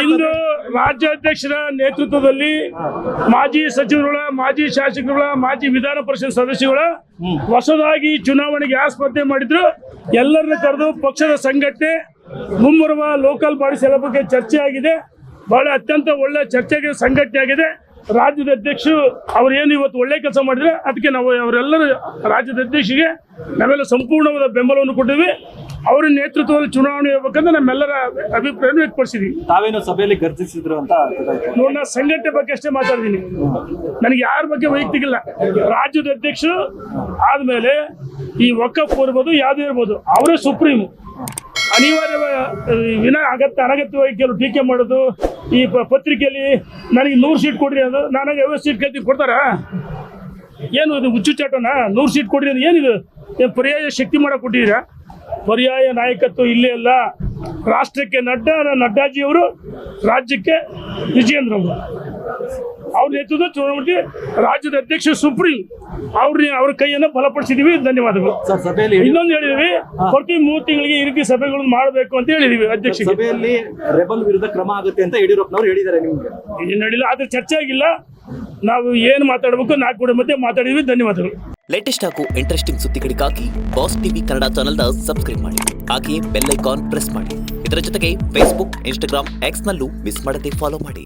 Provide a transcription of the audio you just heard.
ಇಂದು ರಾಜ್ಯಾಧ್ಯಕ್ಷರ ನೇತೃತ್ವದಲ್ಲಿ ಮಾಜಿ ಸಚಿವರುಗಳ, ಮಾಜಿ ಶಾಸಕರುಗಳ, ಮಾಜಿ ವಿಧಾನ ಪರಿಷತ್ ಸದಸ್ಯರುಗಳ ಹೊಸದಾಗಿ ಚುನಾವಣೆಗೆ ಸ್ಪರ್ಧೆ ಮಾಡಿದ್ರು. ಎಲ್ಲರನ್ನು ಕರೆದು ಪಕ್ಷದ ಸಂಘಟನೆ, ಮುಂಬರುವ ಲೋಕಲ್ ಬಾಡೀಸ್ ಎಲ್ಲ ಬಗ್ಗೆ ಚರ್ಚೆ ಆಗಿದೆ. ಬಹಳ ಅತ್ಯಂತ ಒಳ್ಳೆ ಚರ್ಚೆಗೆ ಸಂಘಟನೆ ಆಗಿದೆ. ರಾಜ್ಯದ ಅಧ್ಯಕ್ಷರು ಅವರು ಏನು ಇವತ್ತು ಒಳ್ಳೆ ಕೆಲಸ ಮಾಡಿದ್ರೆ ಅದಕ್ಕೆ ನಾವು ಅವರೆಲ್ಲರೂ ರಾಜ್ಯದ ಅಧ್ಯಕ್ಷರಿಗೆ ನಾವೆಲ್ಲ ಸಂಪೂರ್ಣವಾದ ಬೆಂಬಲವನ್ನು ಕೊಟ್ಟಿದ್ವಿ. ಅವರ ನೇತೃತ್ವದಲ್ಲಿ ಚುನಾವಣೆ ಹೋಗ್ಬೇಕಂತ ನಮ್ಮೆಲ್ಲರ ಅಭಿಪ್ರಾಯ ವ್ಯಕ್ತಪಡಿಸಿದ್ವಿ. ತಾವೇನು ಸಭೆಯಲ್ಲಿ ಗರ್ಜಿಸಿದ್ರು ಅಂತ ನೋಡಿ, ನಾನು ಸಂಘಟನೆ ಬಗ್ಗೆ ಅಷ್ಟೇ ಮಾತಾಡಿದ್ದೀನಿ. ನನಗೆ ಯಾರ ಬಗ್ಗೆ ವೈಯಕ್ತಿಕ ಇಲ್ಲ. ರಾಜ್ಯದ ಅಧ್ಯಕ್ಷರು ಆದ್ಮೇಲೆ ಈ ವಕಫ್ ಇರ್ಬೋದು, ಯಾವುದೇ ಇರ್ಬೋದು, ಅವರೇ ಸುಪ್ರೀಂ. ಅನಿವಾರ್ಯ ಅನಗತ್ಯವಾಗಿ ಕೆಲವು ಟೀಕೆ ಮಾಡೋದು, ಈ ಪತ್ರಿಕೆಯಲ್ಲಿ ನನಗೆ 100 ಸೀಟ್ ಕೊಡ್ರಿ ಅದು, ನನಗೆ 50 ಸೀಟ್ ಕೇಳ್ತೀನಿ ಕೊಡ್ತಾರ? ಏನು ಇದು ಹುಚ್ಚುಚಾಟನ? 100 ಸೀಟ್ ಕೊಡ್ರಿ ಅದು ಏನಿದು? ಏನು ಪರ್ಯಾಯ ಶಕ್ತಿ ಮಾಡಕ್ಕೆ ಕೊಟ್ಟಿದ್ದೀರಾ? ಪರ್ಯಾಯ ನಾಯಕತ್ವ ಇಲ್ಲೇ ಅಲ್ಲ. ರಾಷ್ಟ್ರಕ್ಕೆ ನಡ್ಡಾಜಿಯವರು, ರಾಜ್ಯಕ್ಕೆ ವಿಜಯೇಂದ್ರ ಅವರು, ಅವ್ರ ನೇತೃತ್ವ ಚುನಾವಣೆ ರಾಜ್ಯದ ಅಧ್ಯಕ್ಷ ಸುಪ್ರೀಂ ಅವ್ರ ಕೈಯನ್ನು ಬಲಪಡಿಸಿದೀವಿ. ಧನ್ಯವಾದಗಳು. ಇನ್ನೊಂದು ಹೇಳಿದೀವಿ, ಪ್ರತಿ 3 ತಿಂಗಳಿಗೆ ಈ ರೀತಿ ಸಭೆಗಳನ್ನು ಮಾಡಬೇಕು ಅಂತ ಹೇಳಿದೀವಿ ಅಧ್ಯಕ್ಷ. ಸಭೆಯಲ್ಲಿ ರೆಬಲ್ ವಿರುದ್ಧ ಕ್ರಮ ಆಗುತ್ತೆ ಅಂತ ಯಡಿಯೂರಪ್ಪನವರು ಹೇಳಿದ್ದಾರೆ. ನಿಮ್ಗೆ ನಡಿಲ್ಲ, ಆದ್ರೆ ಚರ್ಚೆ ಆಗಿಲ್ಲ. ನಾವು ಏನು ಮಾತಾಡಬೇಕು 4 ಕೂಡ ಮಧ್ಯೆ ಮಾತಾಡಿದ್ವಿ. ಧನ್ಯವಾದಗಳು. ಲೇಟೆಸ್ಟ್ ಹಾಗೂ ಇಂಟ್ರೆಸ್ಟಿಂಗ್ ಸುದ್ದಿಗಳಿಗಾಗಿ ಬಾಸ್ ಟಿವಿ ಕನ್ನಡ ಚಾನೆಲ್ನ ಸಬ್ಸ್ಕ್ರೈಬ್ ಮಾಡಿ. ಹಾಗೆಯೇ ಬೆಲ್ ಐಕಾನ್ ಪ್ರೆಸ್ ಮಾಡಿ. ಇದರ ಜೊತೆಗೆ ಫೇಸ್ಬುಕ್, ಇನ್ಸ್ಟಾಗ್ರಾಮ್, ಎಕ್ಸ್ ನಲ್ಲೂ ಮಿಸ್ ಮಾಡದೆ ಫಾಲೋ ಮಾಡಿ.